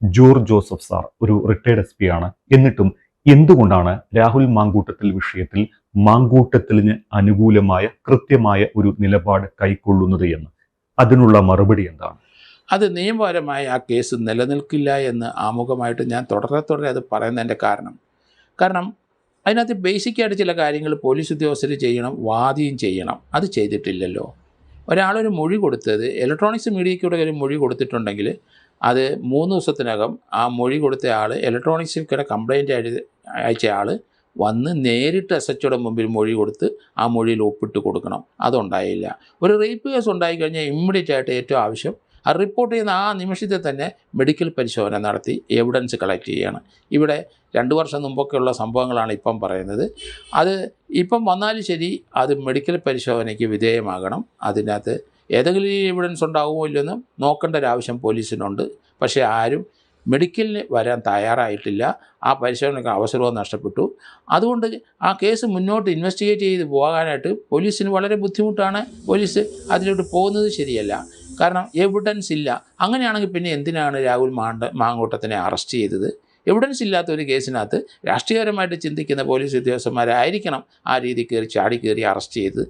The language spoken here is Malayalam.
ജോർജ് ജോസഫ് സാർ ഒരു റിട്ടയർഡ് എസ് പി ആണ്. എന്നിട്ടും എന്തുകൊണ്ടാണ് രാഹുൽ മാങ്കൂട്ടത്തിൽ വിഷയത്തിൽ മാങ്കൂട്ടത്തിലിന് അനുകൂലമായ കൃത്യമായ ഒരു നിലപാട് കൈക്കൊള്ളുന്നത് എന്ന്? അതിനുള്ള മറുപടി എന്താണ്? അത് നിയമപരമായി ആ കേസ് നിലനിൽക്കില്ല എന്ന് ആമുഖമായിട്ട് ഞാൻ തുടരെ അത് പറയുന്നതിൻ്റെ കാരണം അതിനകത്ത് ബേസിക്കായിട്ട് ചില കാര്യങ്ങൾ പോലീസ് ഉദ്യോഗസ്ഥർ ചെയ്യണം, വാദിയും ചെയ്യണം. അത് ചെയ്തിട്ടില്ലല്ലോ. ഒരാളൊരു മൊഴി കൊടുത്തത് ഇലക്ട്രോണിക്സ് മീഡിയയ്ക്കൂടെ ഒരു മൊഴി കൊടുത്തിട്ടുണ്ടെങ്കിൽ അത് 3 ദിവസത്തിനകം ആ മൊഴി കൊടുത്ത ആൾ, ഇലക്ട്രോണിക്സിൽക്കൂടെ കംപ്ലയിൻ്റ് അയച്ച ആൾ വന്ന് നേരിട്ട് SHOയുടെ മുമ്പിൽ മൊഴി കൊടുത്ത് ആ മൊഴിയിൽ ഒപ്പിട്ട് കൊടുക്കണം. അതുണ്ടായില്ല. ഒരു റേപ്പ് കേസ് ഉണ്ടായിക്കഴിഞ്ഞാൽ ഇമ്മീഡിയറ്റ് ആയിട്ട് ഏറ്റവും ആവശ്യം അത് റിപ്പോർട്ട് ചെയ്യുന്ന ആ നിമിഷത്തിൽ തന്നെ മെഡിക്കൽ പരിശോധന നടത്തി എവിഡൻസ് കളക്ട് ചെയ്യുകയാണ്. ഇവിടെ 2 വർഷം മുമ്പൊക്കെയുള്ള സംഭവങ്ങളാണ് ഇപ്പം പറയുന്നത്. അത് ഇപ്പം വന്നാലും ശരി, അത് മെഡിക്കൽ പരിശോധനയ്ക്ക് വിധേയമാകണം. അതിനകത്ത് ഏതെങ്കിലും എവിഡൻസ് ഉണ്ടാകുമോ ഇല്ലെന്ന് നോക്കേണ്ട ഒരാവശ്യം പോലീസിനുണ്ട്. പക്ഷേ ആരും മെഡിക്കലിന് വരാൻ തയ്യാറായിട്ടില്ല. ആ പരിശോധനയ്ക്ക് അവസരവും നഷ്ടപ്പെട്ടു. അതുകൊണ്ട് ആ കേസ് മുന്നോട്ട് ഇൻവെസ്റ്റിഗേറ്റ് ചെയ്ത് പോകാനായിട്ട് പോലീസിന് വളരെ ബുദ്ധിമുട്ടാണ്. പോലീസ് അതിലോട്ട് പോകുന്നത് ശരിയല്ല. കാരണം എവിഡൻസ് ഇല്ല. അങ്ങനെയാണെങ്കിൽ പിന്നെ എന്തിനാണ് രാഹുൽ മാങ്കൂട്ടത്തിനെ അറസ്റ്റ് ചെയ്തത്? എവിഡൻസ് ഇല്ലാത്ത ഒരു കേസിനകത്ത് രാഷ്ട്രീയപരമായിട്ട് ചിന്തിക്കുന്ന പോലീസ് ഉദ്യോഗസ്ഥന്മാരായിരിക്കണം ആ രീതി ചാടി കയറി അറസ്റ്റ് ചെയ്ത്